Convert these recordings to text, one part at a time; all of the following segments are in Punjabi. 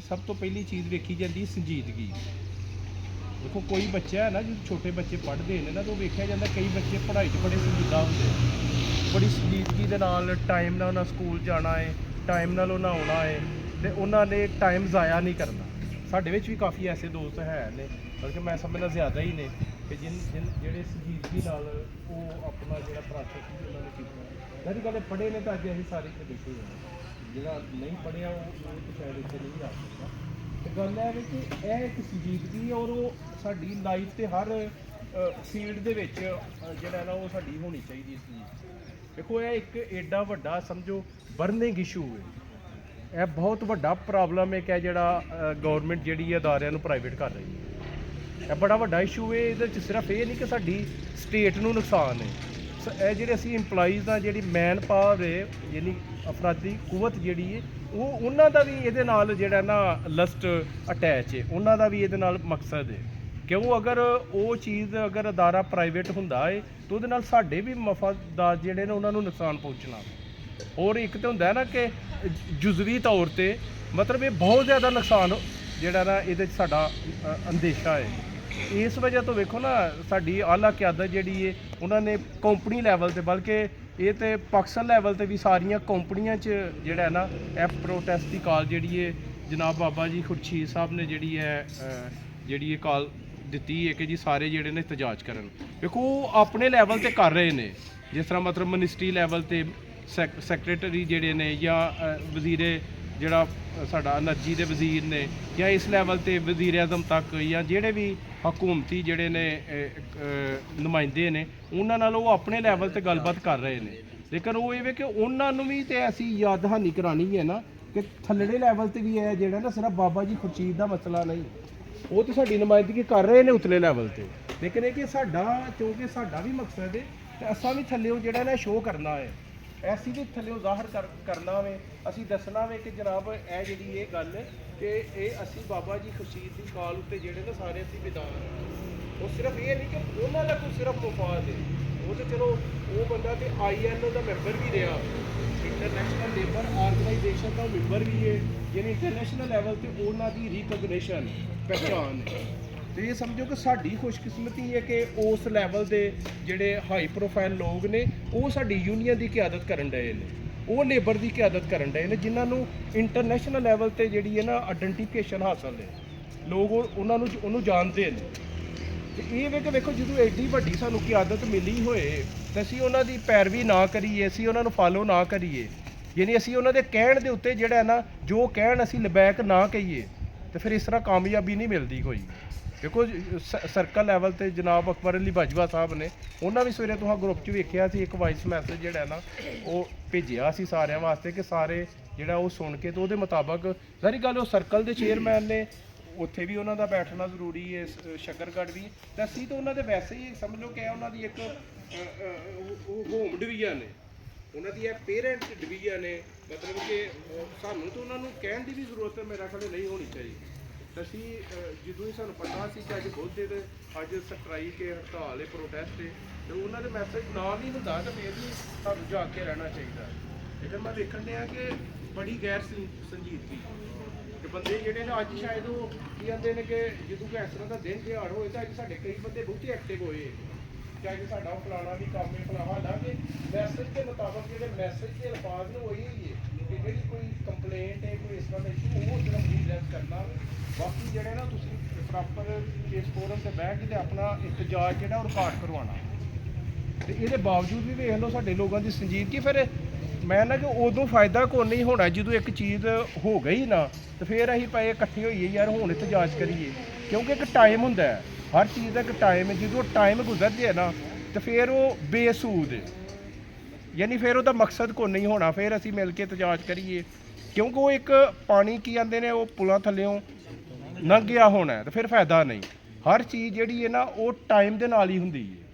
ਸਭ ਤੋਂ ਪਹਿਲੀ ਚੀਜ਼ ਵੇਖੀ ਜਾਂਦੀ ਸੰਜੀਦਗੀ। ਦੇਖੋ ਕੋਈ ਬੱਚਾ ਹੈ ਨਾ, ਜਦੋਂ ਛੋਟੇ ਬੱਚੇ ਪੜ੍ਹਦੇ ਨੇ ਨਾ, ਤਾਂ ਉਹ ਵੇਖਿਆ ਜਾਂਦਾ ਕਈ ਬੱਚੇ ਪੜ੍ਹਾਈ 'ਚ ਬੜੇ ਸੰਜੀਦਾ ਹੁੰਦੇ ਨੇ, ਬੜੀ ਸੰਜੀਦਗੀ ਦੇ ਨਾਲ ਟਾਈਮ ਨਾਲ ਉਹਨਾਂ ਸਕੂਲ ਜਾਣਾ ਹੈ, ਟਾਈਮ ਨਾਲ ਉਹਨਾਂ ਆਉਣਾ ਹੈ, ਅਤੇ ਉਹਨਾਂ ਨੇ ਟਾਈਮ ਜ਼ਾਇਆ ਨਹੀਂ ਕਰਨਾ। ਸਾਡੇ ਵਿੱਚ ਵੀ ਕਾਫੀ ਐਸੇ ਦੋਸਤ ਹੈ ਨੇ, ਬਲਕਿ ਮੈਂ ਸਮਝਦਾ ਜ਼ਿਆਦਾ ਹੀ ਨੇ, ਕਿ ਜਿਹੜੇ ਸੰਜੀਦਗੀ ਨਾਲ ਉਹ ਆਪਣਾ ਜਿਹੜਾ ਪ੍ਰੋਸੈਸ ਸੀ ਉਹਨਾਂ ਨੇ ਕੀਤਾ। ਸਾਰੀ ਗੱਲ ਪੜ੍ਹੇ ਨੇ ਤਾਂ ਅੱਜ ਅਸੀਂ ਸਾਰੇ ਇੱਥੇ ਬੈਠੇ ਹਾਂ, ਜਿਹੜਾ ਨਹੀਂ ਪੜ੍ਹਿਆ ਉਹ ਤਾਂ ਸ਼ਾਇਦ ਇੱਥੇ ਨਹੀਂ ਆ ਸਕਦਾ। ਤੇ ਗੱਲ ਇਹ ਹੈ ਕਿ ਇਹ ਇੱਕ ਸੰਜੀਦਗੀ ਔਰ ਉਹ ਸਾਡੀ ਲਾਈਫ ਤੇ ਹਰ ਫੀਲਡ ਦੇ ਵਿੱਚ ਜਿਹੜਾ ਨਾ ਉਹ ਸਾਡੀ ਹੋਣੀ ਚਾਹੀਦੀ ਇਸ ਚੀਜ਼। ਦੇਖੋ ਇਹ ਇੱਕ ਐਡਾ ਵੱਡਾ ਸਮਝੋ ਬਰਨਿੰਗ ਇਸ਼ੂ ਹੈ, ਇਹ ਬਹੁਤ ਵੱਡਾ ਪ੍ਰੋਬਲਮ ਹੈ ਕਿ ਜਿਹੜਾ ਗਵਰਨਮੈਂਟ ਜਿਹੜੀ ਅਦਾਰਿਆਂ ਨੂੰ ਪ੍ਰਾਈਵੇਟ ਕਰ ਰਹੀ ਹੈ। ਇਹ ਬੜਾ ਵੱਡਾ ਇਸ਼ੂ ਹੈ। ਇਹਦੇ 'ਚ ਸਿਰਫ ਇਹ ਨਹੀਂ ਕਿ ਸਾਡੀ ਸਟੇਟ ਨੂੰ ਨੁਕਸਾਨ ਹੈ, ਇਹ ਜਿਹੜੇ ਅਸੀਂ ਇੰਪਲਾਈਜ਼ ਦਾ ਜਿਹੜੀ ਮੈਨ ਪਾਵਰ ਹੈ, ਯਾਨੀ ਅਫਰਾਦੀ ਕੁਵਤ ਜਿਹੜੀ ਹੈ, ਉਹਨਾਂ ਦਾ ਵੀ ਇਹਦੇ ਨਾਲ ਜਿਹੜਾ ਨਾ ਲਸਟ ਅਟੈਚ ਹੈ, ਉਹਨਾਂ ਦਾ ਵੀ ਇਹਦੇ ਨਾਲ ਮਕਸਦ ਹੈ। ਕਿਉਂ ਅਗਰ ਉਹ ਚੀਜ਼ ਅਗਰ ਅਦਾਰਾ ਪ੍ਰਾਈਵੇਟ ਹੁੰਦਾ ਹੈ ਤਾਂ ਉਹਦੇ ਨਾਲ ਸਾਡੇ ਵੀ ਮਫਾਦਾਤ ਜਿਹੜੇ ਨੇ ਉਹਨਾਂ ਨੂੰ ਨੁਕਸਾਨ ਪਹੁੰਚਣਾ। ਔਰ ਇੱਕ ਤਾਂ ਹੁੰਦਾ ਨਾ ਕਿ ਜੁਜ਼ਵੀ ਤੌਰ 'ਤੇ ਮਤਲਬ ਇਹ ਬਹੁਤ ਜ਼ਿਆਦਾ ਨੁਕਸਾਨ ਜਿਹੜਾ ਨਾ ਇਹਦੇ 'ਚ ਸਾਡਾ ਅੰਦੇਸ਼ਾ ਹੈ। ਇਸ ਵਜ੍ਹਾ ਤੋਂ ਵੇਖੋ ਨਾ ਸਾਡੀ ਆਲਾ ਕਿਆਦਤ ਜਿਹੜੀ ਹੈ ਉਹਨਾਂ ਨੇ ਕੰਪਨੀ ਲੈਵਲ 'ਤੇ, ਬਲਕਿ ਇਹ ਤੇ ਪਾਕਿਸਤਾਨ ਲੈਵਲ 'ਤੇ ਵੀ ਸਾਰੀਆਂ ਕੰਪਨੀਆਂ 'ਚ ਜਿਹੜਾ ਨਾ ਇਹ ਪ੍ਰੋਟੈਸਟ ਦੀ ਕਾਲ ਜਿਹੜੀ ਹੈ ਜਨਾਬ ਬਾਬਾ ਜੀ ਖੁਰਸ਼ੀਦ ਸਾਹਿਬ ਨੇ ਜਿਹੜੀ ਇਹ ਕਾਲ ਦਿੱਤੀ ਹੈ ਕਿ ਜੀ ਸਾਰੇ ਜਿਹੜੇ ਨੇ ਇhtਜਾਜ ਕਰਨ। ਵੇਖੋ ਉਹ ਆਪਣੇ ਲੈਵਲ 'ਤੇ ਕਰ ਰਹੇ ਨੇ, ਜਿਸ ਤਰ੍ਹਾਂ ਮਤਲਬ ਮਿਨਿਸਟਰੀ ਲੈਵਲ 'ਤੇ ਸੈਕਟਰੀ ਜਿਹੜੇ ਨੇ, ਜਾਂ ਵਜ਼ੀਰੇ ਜਿਹੜਾ ਸਾਡਾ ਐਨਰਜੀ ਦੇ ਵਜ਼ੀਰ ਨੇ, ਜਾਂ ਇਸ ਲੈਵਲ 'ਤੇ ਵਜ਼ੀਰ ਆਜ਼ਮ ਤੱਕ, ਜਾਂ ਜਿਹੜੇ ਵੀ ਹਕੂਮਤੀ ਜਿਹੜੇ ਨੇ ਨੁਮਾਇੰਦੇ ਨੇ, ਉਹਨਾਂ ਨਾਲ ਉਹ ਆਪਣੇ ਲੈਵਲ 'ਤੇ ਗੱਲਬਾਤ ਕਰ ਰਹੇ ਨੇ। ਲੇਕਿਨ ਉਹ ਇਹ ਵੇ ਕਿ ਉਹਨਾਂ ਨੂੰ ਵੀ ਤਾਂ ਅਸੀਂ ਯਾਦ ਦਹਾਨੀ ਕਰਾਉਣੀ ਹੈ ਨਾ ਕਿ ਥੱਲੜੇ ਲੈਵਲ 'ਤੇ ਵੀ ਹੈ ਜਿਹੜਾ ਨਾ ਸਿਰਫ ਬਾਬਾ ਜੀ ਖੁਰਸ਼ੀਦ ਦਾ ਮਸਲਾ ਨਹੀਂ, ਉਹ ਤਾਂ ਸਾਡੀ ਨੁਮਾਇੰਦਗੀ ਕਰ ਰਹੇ ਨੇ ਉਤਲੇ ਲੈਵਲ 'ਤੇ। ਲੇਕਿਨ ਇਹ ਕਿ ਸਾਡਾ, ਕਿਉਂਕਿ ਸਾਡਾ ਵੀ ਮਕਸਦ ਹੈ ਤੇ ਅਸਾਂ ਵੀ ਥੱਲਿਓ ਜਿਹੜਾ ਨਾ ਸ਼ੋਅ ਕਰਨਾ ਹੈ, ਐਸੀ ਵੀ ਥੱਲਿਓ ਜ਼ਾਹਰ ਕਰਨਾ ਵੇ, ਅਸੀਂ ਦੱਸਣਾ ਵੇ ਕਿ ਜਨਾਬ ਇਹ ਜਿਹੜੀ ਇਹ ਗੱਲ ਕਿ ਇਹ ਅਸੀਂ ਬਾਬਾ ਜੀ ਖੁਰਸ਼ੀਦ ਦੀ ਕਾਲ ਉੱਤੇ ਜਿਹੜੇ ਨਾ ਸਾਰੇ ਅਸੀਂ ਵਿਦਾਨ। ਉਹ ਸਿਰਫ ਇਹ ਨਹੀਂ ਕਿ ਉਹਨਾਂ ਦਾ ਕੋਈ ਸਿਰਫ ਮੁਫਾਦ ਹੈ, ਉਹ ਤਾਂ ਚਲੋ ਉਹ ਬੰਦਾ ਤੇ ILO ਦਾ ਮੈਂਬਰ ਵੀ ਰਿਹਾ, ਇੰਟਰਨੈਸ਼ਨਲ ਲੇਬਰ ਆਰਗੇਨਾਈਜੇਸ਼ਨ ਦਾ ਮੈਂਬਰ ਵੀ ਹੈ, ਯਾਨੀ ਇੰਟਰਨੈਸ਼ਨਲ ਲੈਵਲ 'ਤੇ ਉਹਨਾਂ ਦੀ ਰਿਕਗਨੇਸ਼ਨ ਪਹਿਚਾਣ ਹੈ। ਤੇ ਇਹ ਸਮਝੋ ਕਿ ਸਾਡੀ ਖੁਸ਼ਕਿਸਮਤੀ ਹੈ ਕਿ ਉਸ ਲੈਵਲ ਦੇ ਜਿਹੜੇ ਹਾਈ ਪ੍ਰੋਫਾਈਲ ਲੋਕ ਨੇ ਉਹ ਸਾਡੀ ਯੂਨੀਅਨ ਦੀ ਕਿਆਦਤ ਕਰਨ ਡਏ ਨੇ, ਉਹ ਲੇਬਰ ਦੀ ਕਿਆਦਤ ਕਰਨ ਡਏ ਨੇ, ਜਿਨ੍ਹਾਂ ਨੂੰ ਇੰਟਰਨੈਸ਼ਨਲ ਲੈਵਲ 'ਤੇ ਜਿਹੜੀ ਹੈ ਨਾ ਆਇਡੈਂਟੀਫਿਕੇਸ਼ਨ ਹਾਸਲ ਹੈ, ਲੋਕ ਉਹਨਾਂ ਨੂੰ ਉਹਨੂੰ ਜਾਣਦੇ ਨੇ। ਤੇ ਇਹ ਵੇ ਕਿ ਵੇਖੋ ਜਦੋਂ ਐਡੀ ਵੱਡੀ ਸਾਨੂੰ ਕਿਆਦਤ ਮਿਲੀ ਹੋਏ ਤਾਂ ਅਸੀਂ ਉਹਨਾਂ ਦੀ ਪੈਰਵੀ ਨਾ ਕਰੀਏ, ਅਸੀਂ ਉਹਨਾਂ ਨੂੰ ਫਾਲੋ ਨਾ ਕਰੀਏ, ਯਾਨੀ ਅਸੀਂ ਉਹਨਾਂ ਦੇ ਕਹਿਣ ਦੇ ਉੱਤੇ ਜਿਹੜਾ ਨਾ ਜੋ ਕਹਿਣ ਅਸੀਂ ਲਬੈਕ ਨਾ ਕਹੀਏ, ਤੇ ਫਿਰ ਇਸ ਤਰ੍ਹਾਂ ਕਾਮਯਾਬੀ ਨਹੀਂ ਮਿਲਦੀ ਕੋਈ। ਦੇਖੋ ਸਰਕਲ ਲੈਵਲ 'ਤੇ ਜਨਾਬ ਅਕਬਰ ਅਲੀ ਬਾਜਵਾ ਸਾਹਿਬ ਨੇ, ਉਹਨਾਂ ਵੀ ਸਵੇਰੇ ਤੁਹਾਂ ਗਰੁੱਪ 'ਚ ਵੇਖਿਆ ਸੀ ਇੱਕ ਵਾਇਸ ਮੈਸੇਜ ਜਿਹੜਾ ਨਾ ਉਹ ਭੇਜਿਆ ਸੀ ਸਾਰਿਆਂ ਵਾਸਤੇ ਕਿ ਸਾਰੇ ਜਿਹੜਾ ਉਹ ਸੁਣ ਕੇ ਤੇ ਉਹਦੇ ਮੁਤਾਬਕ ਸਾਰੀ ਗੱਲ, ਉਹ ਸਰਕਲ ਦੇ ਚੇਅਰਮੈਨ ਨੇ, ਉੱਥੇ ਵੀ ਉਹਨਾਂ ਦਾ ਬੈਠਣਾ ਜ਼ਰੂਰੀ ਹੈ, ਸ਼ਕਰਗੜ੍ਹ ਵੀ, ਤਾਂ ਅਸੀਂ ਤਾਂ ਉਹਨਾਂ ਦੇ ਵੈਸੇ ਹੀ ਸਮਝ ਲਓ ਕਿ ਉਹਨਾਂ ਦੀ ਇੱਕ ਹੋਮ ਡਿਵੀਜ਼ਨ ਹੈ, ਉਹਨਾਂ ਦੀ ਇਹ ਪੇਰੈਂਟ ਡਿਵੀਜ਼ਨ ਹੈ, ਮਤਲਬ ਕਿ ਸਾਨੂੰ ਤਾਂ ਉਹਨਾਂ ਨੂੰ ਕਹਿਣ ਦੀ ਵੀ ਜ਼ਰੂਰਤ ਮੇਰਾ ਖਿਆਲ ਨਹੀਂ ਹੋਣੀ ਚਾਹੀਦੀ। ਅਸੀਂ ਜਦੋਂ ਹੀ ਸਾਨੂੰ ਪਤਾ ਸੀ ਕਿ ਅੱਜ ਬੁੱਧ ਦੇ ਅੱਜ ਸਟ੍ਰਾਈਕ ਹੈ, ਹੜਤਾਲ ਹੈ, ਪ੍ਰੋਟੈਸਟ ਹੈ, ਤੇ ਉਹਨਾਂ ਦੇ ਮੈਸੇਜ ਨਾਲ ਨਹੀਂ ਹੁੰਦਾ ਤਾਂ ਫਿਰ ਵੀ ਸਾਨੂੰ ਜਾਗ ਕੇ ਰਹਿਣਾ ਚਾਹੀਦਾ। ਲੇਕਿਨ ਮੈਂ ਵੇਖਣ ਡਿਆ ਕਿ ਬੜੀ ਗੈਰ ਸੰਜੀਦਗੀ ਕਿ ਬੰਦੇ ਜਿਹੜੇ ਨੇ ਅੱਜ ਸ਼ਾਇਦ ਉਹ ਕੀ ਕਹਿੰਦੇ ਨੇ ਕਿ ਜਦੋਂ ਕਿ ਇਸ ਤਰ੍ਹਾਂ ਦਾ ਦਿਨ ਤਿਉਹਾਰ ਹੋਏ ਤਾਂ ਅੱਜ ਸਾਡੇ ਕਈ ਬੰਦੇ ਬਹੁਤੇ ਐਕਟਿਵ ਹੋਏ ਕਿ ਅੱਜ ਸਾਡਾ ਫਲਾਣਾ ਵੀ ਕੰਮ ਹੈ, ਫਲਾਣਾ ਦਾ ਕਿ ਮੈਸੇਜ ਦੇ ਮੁਤਾਬਕ ਜਿਹੜੇ ਮੈਸੇਜ ਦੇ ਅਲਫਾਜ਼ ਨੇ ਉਹੀ ਹੈ ਕਿ ਜਿਹੜੀ ਕੋਈ ਕੰਪਲੇਂਟ ਹੈ, ਕੋਈ ਇਸ ਤਰ੍ਹਾਂ ਦਾ ਇਸ਼ੂ, ਉਹ ਸਿਰਫ ਰੀਡਰੈਸ ਕਰਨਾ। ਬਾਕੀ ਜਿਹੜੇ ਨਾ ਤੁਸੀਂ ਪ੍ਰੋਪਰ ਇਸ ਫੋਰਮ 'ਤੇ ਬਹਿ ਕੇ ਤੇ ਆਪਣਾ ਇhtਜਾਜ ਜਿਹੜਾ ਉਹ ਰਿਕਾਰਡ ਕਰਵਾਉਣਾ। ਤੇ ਇਹਦੇ ਬਾਵਜੂਦ ਵੀ ਵੇਖ ਲਓ ਸਾਡੇ ਲੋਕਾਂ ਦੀ ਸੰਜੀਦਗੀ। ਫਿਰ ਮੈਂ ਨਾ ਕਿ ਉਦੋਂ ਫਾਇਦਾ ਕੋਈ ਨਹੀਂ ਹੋਣਾ ਜਦੋਂ ਇੱਕ ਚੀਜ਼ ਹੋ ਗਈ ਨਾ, ਤੇ ਫਿਰ ਅਸੀਂ ਪਏ ਇਕੱਠੇ ਹੋਈਏ ਯਾਰ ਹੁਣ ਇhtਜਾਜ ਕਰੀਏ, ਕਿਉਂਕਿ ਇੱਕ ਟਾਈਮ ਹੁੰਦਾ ਹੈ, ਹਰ ਚੀਜ਼ ਦਾ ਇੱਕ ਟਾਈਮ ਹੈ। ਜਦੋਂ ਟਾਈਮ ਗੁਜ਼ਰ ਜਾਏ ਨਾ ਤੇ ਫਿਰ ਉਹ ਬੇਸੂਦ ਹੈ, ਯਾਨੀ ਫਿਰ ਉਹਦਾ ਮਕਸਦ ਕੋਈ ਨਹੀਂ ਹੋਣਾ। ਫਿਰ ਅਸੀਂ ਮਿਲ ਕੇ ਇhtਜਾਜ ਕਰੀਏ, ਕਿਉਂਕਿ ਉਹ ਇੱਕ ਪਾਣੀ ਕੀ ਕਹਿੰਦੇ ਨੇ ਉਹ ਪੁਲਾਂ ਥੱਲਿਓਂ ਲੰਘ ਗਿਆ ਹੋਣਾ, ਤੇ ਫਿਰ ਫਾਇਦਾ ਨਹੀਂ। ਹਰ ਚੀਜ਼ ਜਿਹੜੀ ਹੈ ਨਾ ਉਹ ਟਾਈਮ ਦੇ ਨਾਲ ਹੀ ਹੁੰਦੀ ਹੈ,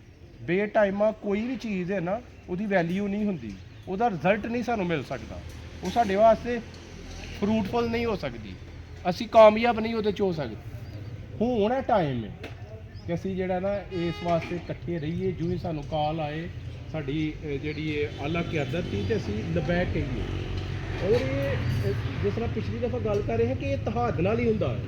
ਬੇ ਟਾਈਮਾਂ ਕੋਈ ਵੀ ਚੀਜ਼ ਹੈ ਨਾ ਉਹਦੀ ਵੈਲਿਊ ਨਹੀਂ ਹੁੰਦੀ, ਉਹਦਾ ਰਿਜ਼ਲਟ ਨਹੀਂ ਸਾਨੂੰ ਮਿਲ ਸਕਦਾ, ਉਹ ਸਾਡੇ ਵਾਸਤੇ ਫਰੂਟਫੁਲ ਨਹੀਂ ਹੋ ਸਕਦੀ, ਅਸੀਂ ਕਾਮਯਾਬ ਨਹੀਂ ਉਹਦੇ 'ਚ ਹੋ ਸਕਦੇ। ਹੁਣ ਇਹ ਟਾਈਮ ਹੈ ਕਿ ਅਸੀਂ ਜਿਹੜਾ ਨਾ ਇਸ ਵਾਸਤੇ ਇਕੱਠੇ ਰਹੀਏ। ਜੋ ਹੀ ਸਾਨੂੰ ਕਾਲ ਆਏ ਸਾਡੀ ਜਿਹੜੀ ਇਹ ਆਲਾ ਕਿਆਦਤ ਸੀ ਤੇ ਅਸੀਂ ਲਬੈਕ ਕਹੀਏ, ਔਰ ਇਹ ਜਿਸ ਤਰ੍ਹਾਂ ਪਿਛਲੀ ਦਫਾ ਗੱਲ ਕਰ ਰਹੇ ਹਾਂ ਕਿ ਇਹ ਤਹਾਦ ਨਾਲ ਹੀ ਹੁੰਦਾ ਹੈ,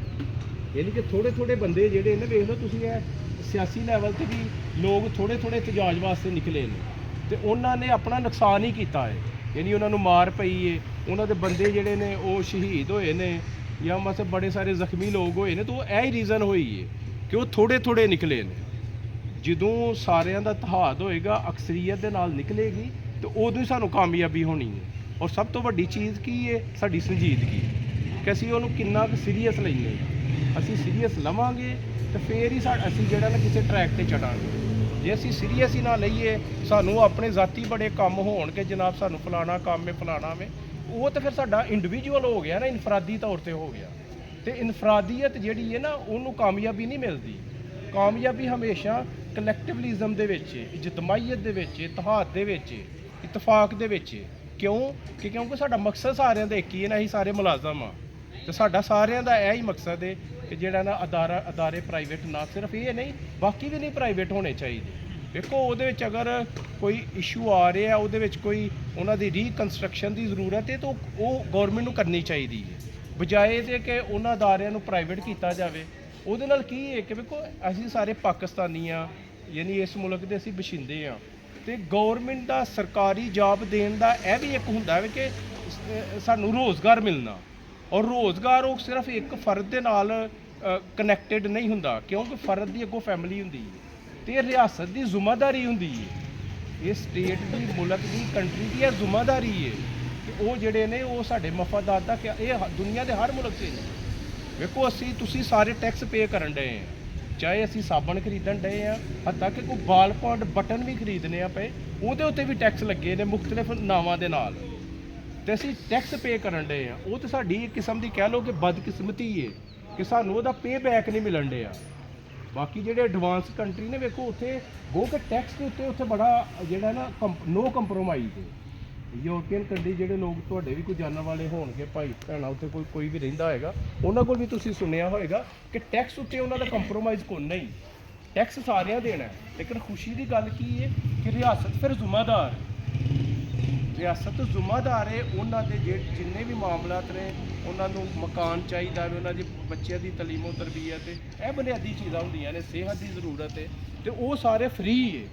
ਯਾਨੀ ਕਿ ਥੋੜ੍ਹੇ ਥੋੜ੍ਹੇ ਬੰਦੇ ਜਿਹੜੇ ਨੇ, ਵੇਖ ਲਓ ਤੁਸੀਂ ਇਹ ਸਿਆਸੀ ਲੈਵਲ 'ਤੇ ਵੀ ਲੋਕ ਥੋੜ੍ਹੇ ਥੋੜ੍ਹੇ ਇਤਜਾਜ ਵਾਸਤੇ ਨਿਕਲੇ ਨੇ ਅਤੇ ਉਹਨਾਂ ਨੇ ਆਪਣਾ ਨੁਕਸਾਨ ਹੀ ਕੀਤਾ ਹੈ, ਯਾਨੀ ਉਹਨਾਂ ਨੂੰ ਮਾਰ ਪਈ ਹੈ, ਉਹਨਾਂ ਦੇ ਬੰਦੇ ਜਿਹੜੇ ਨੇ ਉਹ ਸ਼ਹੀਦ ਹੋਏ ਨੇ ਜਾਂ ਮਤਲਬ ਬੜੇ ਸਾਰੇ ਜ਼ਖਮੀ ਲੋਕ ਹੋਏ ਨੇ, ਤਾਂ ਉਹ ਇਹ ਹੀ ਰੀਜ਼ਨ ਹੋਈ ਹੈ ਕਿ ਉਹ ਥੋੜ੍ਹੇ ਥੋੜ੍ਹੇ ਨਿਕਲੇ ਨੇ। ਜਦੋਂ ਸਾਰਿਆਂ ਦਾ ਇਤਿਹਾਦ ਹੋਏਗਾ, ਅਕਸਰੀਅਤ ਦੇ ਨਾਲ ਨਿਕਲੇਗੀ, ਤੇ ਉਦੋਂ ਹੀ ਸਾਨੂੰ ਕਾਮਯਾਬੀ ਹੋਣੀ ਹੈ। ਔਰ ਸਭ ਤੋਂ ਵੱਡੀ ਚੀਜ਼ ਕੀ ਹੈ? ਸਾਡੀ ਸੰਜੀਦਗੀ, ਕਿ ਅਸੀਂ ਉਹਨੂੰ ਕਿੰਨਾ ਕੁ ਸੀਰੀਅਸ ਲਈਏ। ਅਸੀਂ ਸੀਰੀਅਸ ਲਵਾਂਗੇ ਤਾਂ ਫੇਰ ਹੀ ਅਸੀਂ ਜਿਹੜਾ ਨਾ ਕਿਸੇ ਟਰੈਕ 'ਤੇ ਚੜਾਂਗੇ। ਜੇ ਅਸੀਂ ਸੀਰੀਅਸ ਹੀ ਨਾ ਲਈਏ, ਸਾਨੂੰ ਆਪਣੇ ਜ਼ਾਤੀ ਬੜੇ ਕੰਮ ਹੋਣਗੇ, ਜਨਾਬ ਸਾਨੂੰ ਫਲਾਣਾ ਕੰਮ ਹੈ ਫਲਾਣਾ ਵੇ, ਉਹ ਤਾਂ ਫਿਰ ਸਾਡਾ ਇੰਡੀਵਿਜੂਅਲ ਹੋ ਗਿਆ ਨਾ, ਇਨਫਰਾਦੀ ਤੌਰ 'ਤੇ ਹੋ ਗਿਆ। ਅਤੇ ਇਨਫਰਾਦੀਅਤ ਜਿਹੜੀ ਹੈ ਨਾ, ਉਹਨੂੰ ਕਾਮਯਾਬੀ ਨਹੀਂ ਮਿਲਦੀ। ਕਾਮਯਾਬੀ ਹਮੇਸ਼ਾ ਕਲੈਕਟਿਵਲਿਜ਼ਮ ਦੇ ਵਿੱਚ, ਇਜਤਮਾਹੀਅਤ ਦੇ ਵਿੱਚ, ਇਤਿਹਾਦ ਦੇ ਵਿੱਚ, ਇਤਫਾਕ ਦੇ ਵਿੱਚ। ਕਿਉਂ? ਕਿਉਂਕਿ ਸਾਡਾ ਮਕਸਦ ਸਾਰਿਆਂ ਦਾ ਇੱਕ ਹੀ ਹੈ ਨਾ, ਅਸੀਂ ਸਾਰੇ ਮੁਲਾਜ਼ਮ ਹਾਂ, ਅਤੇ ਸਾਡਾ ਸਾਰਿਆਂ ਦਾ ਇਹ ਹੀ ਮਕਸਦ ਹੈ ਕਿ ਜਿਹੜਾ ਨਾ ਅਦਾਰੇ ਪ੍ਰਾਈਵੇਟ, ਨਾ ਸਿਰਫ ਇਹ ਨਹੀਂ, ਬਾਕੀ ਵੀ ਨਹੀਂ ਪ੍ਰਾਈਵੇਟ ਹੋਣੇ ਚਾਹੀਦੇ। ਵੇਖੋ ਉਹਦੇ ਵਿੱਚ ਅਗਰ ਕੋਈ ਇਸ਼ੂ ਆ ਰਿਹਾ, ਉਹਦੇ ਵਿੱਚ ਕੋਈ ਉਹਨਾਂ ਦੀ ਰੀਕਨਸਟਰਕਸ਼ਨ ਦੀ ਜ਼ਰੂਰਤ ਹੈ, ਤਾਂ ਉਹ ਗੌਰਮੈਂਟ ਨੂੰ ਕਰਨੀ ਚਾਹੀਦੀ ਹੈ, ਬਜਾਏ ਦੇ ਕਿ ਉਹਨਾਂ ਅਦਾਰਿਆਂ ਨੂੰ ਪ੍ਰਾਈਵੇਟ ਕੀਤਾ ਜਾਵੇ। ਉਹਦੇ ਨਾਲ ਕੀ ਹੈ ਕਿ ਵੇਖੋ ਅਸੀਂ ਸਾਰੇ ਪਾਕਿਸਤਾਨੀ ਹਾਂ, ਯਾਨੀ ਇਸ ਮੁਲਕ ਦੇ ਅਸੀਂ ਵਸਿੰਦੇ ਹਾਂ, ਅਤੇ ਗੌਰਮੈਂਟ ਦਾ ਸਰਕਾਰੀ ਜੌਬ ਦੇਣ ਦਾ ਇਹ ਵੀ ਇੱਕ ਹੁੰਦਾ ਹੈ ਕਿ ਸਾਨੂੰ ਰੋਜ਼ਗਾਰ ਮਿਲਣਾ। ਔਰ ਰੋਜ਼ਗਾਰ ਉਹ ਸਿਰਫ ਇੱਕ ਫਰਦ ਦੇ ਨਾਲ ਕਨੈਕਟਡ ਨਹੀਂ ਹੁੰਦਾ, ਕਿਉਂਕਿ ਫਰਦ ਦੀ ਅੱਗੋਂ ਫੈਮਿਲੀ ਹੁੰਦੀ ਹੈ, ਅਤੇ ਰਿਆਸਤ ਦੀ ਜ਼ਿੰਮੇਵਾਰੀ ਹੁੰਦੀ ਹੈ, ਇਹ ਸਟੇਟ ਦੀ, ਮੁਲਕ ਦੀ, ਕੰਟਰੀ ਦੀ ਇਹ ਜ਼ਿੰਮੇਵਾਰੀ ਹੈ ਕਿ ਉਹ ਜਿਹੜੇ ਨੇ ਉਹ ਸਾਡੇ ਮਫਾਦਾਤ ਦਾ, ਇਹ ਦੁਨੀਆ ਦੇ ਹਰ ਮੁਲਕ 'ਚ ਨੇ। ਵੇਖੋ ਤੁਸੀਂ ਸਾਰੇ ਟੈਕਸ ਪੇ ਕਰਨ ਡਏ ਆ, ਚਾਹੇ ਅਸੀਂ ਸਾਬਣ ਖਰੀਦਣ ਡਏ ਆ, ਹੱਤਾਂ ਕਿ ਕੋਈ ਬਾਲ ਪੌਂਡ ਬਟਨ ਵੀ ਖਰੀਦਣੇ ਆ ਪਏ, ਉਹਦੇ ਉੱਤੇ ਵੀ ਟੈਕਸ ਲੱਗੇ ਨੇ ਮੁਖਤਲਿਫ ਨਾਵਾਂ ਦੇ ਨਾਲ, ਅਤੇ ਅਸੀਂ ਟੈਕਸ ਪੇ ਕਰਨ ਡਏ ਆ। ਉਹ ਤਾਂ ਸਾਡੀ ਇੱਕ ਕਿਸਮ ਦੀ ਕਹਿ ਲਓ ਕਿ ਬਦਕਿਸਮਤੀ ਹੈ ਕਿ ਸਾਨੂੰ ਉਹਦਾ ਪੇ ਬੈਕ ਨਹੀਂ ਮਿਲਣ ਡਿਆ। ਬਾਕੀ ਜਿਹੜੇ ਐਡਵਾਂਸ ਕੰਟਰੀ ਨੇ, ਵੇਖੋ ਉੱਥੇ ਗੋ ਕਿ ਟੈਕਸ ਦੇ ਉੱਤੇ ਉੱਥੇ ਬੜਾ ਜਿਹੜਾ ਨਾ ਨੋ ਕੰਪਰੋਮਾਈਜ਼ ਹੈ। ਯੂਰਪੀਅਨ ਕੰਟਰੀ ਜਿਹੜੇ ਲੋਕ ਤੁਹਾਡੇ ਵੀ ਕੋਈ ਜਾਣਨ ਵਾਲੇ ਹੋਣਗੇ, ਭਾਈ ਭੈਣਾਂ ਉੱਤੇ ਕੋਈ ਵੀ ਰਹਿੰਦਾ ਹੋਏਗਾ, ਉਹਨਾਂ ਕੋਲ ਵੀ ਤੁਸੀਂ ਸੁਣਿਆ ਹੋਏਗਾ ਕਿ ਟੈਕਸ ਉੱਤੇ ਉਹਨਾਂ ਦਾ ਕੰਪਰੋਮਾਈਜ਼ ਕੋਈ ਨਹੀਂ, ਟੈਕਸ ਸਾਰਿਆਂ ਦੇਣਾ। ਲੇਕਿਨ ਖੁਸ਼ੀ ਦੀ ਗੱਲ ਕੀ ਹੈ ਕਿ ਰਿਆਸਤ ਫਿਰ ਜ਼ਿੰਮੇਦਾਰ ਹੈ, ਰਿਆਸਤ ਜ਼ਿੰਮੇਦਾਰ ਹੈ। ਉਹਨਾਂ ਦੇ ਜਿੰਨੇ ਵੀ ਮਾਮਲਾਤ ਨੇ, ਉਹਨਾਂ ਨੂੰ ਮਕਾਨ ਚਾਹੀਦਾ ਵੇ, ਉਹਨਾਂ ਦੇ ਬੱਚਿਆਂ ਦੀ ਤਾਲੀਮੋ ਤਰਬੀਅਤ, ਇਹ ਬੁਨਿਆਦੀ ਚੀਜ਼ਾਂ ਹੁੰਦੀਆਂ ਨੇ, ਸਿਹਤ ਦੀ ਜ਼ਰੂਰਤ ਹੈ, ਅਤੇ ਉਹ ਸਾਰੇ ਫ੍ਰੀ ਹੈ।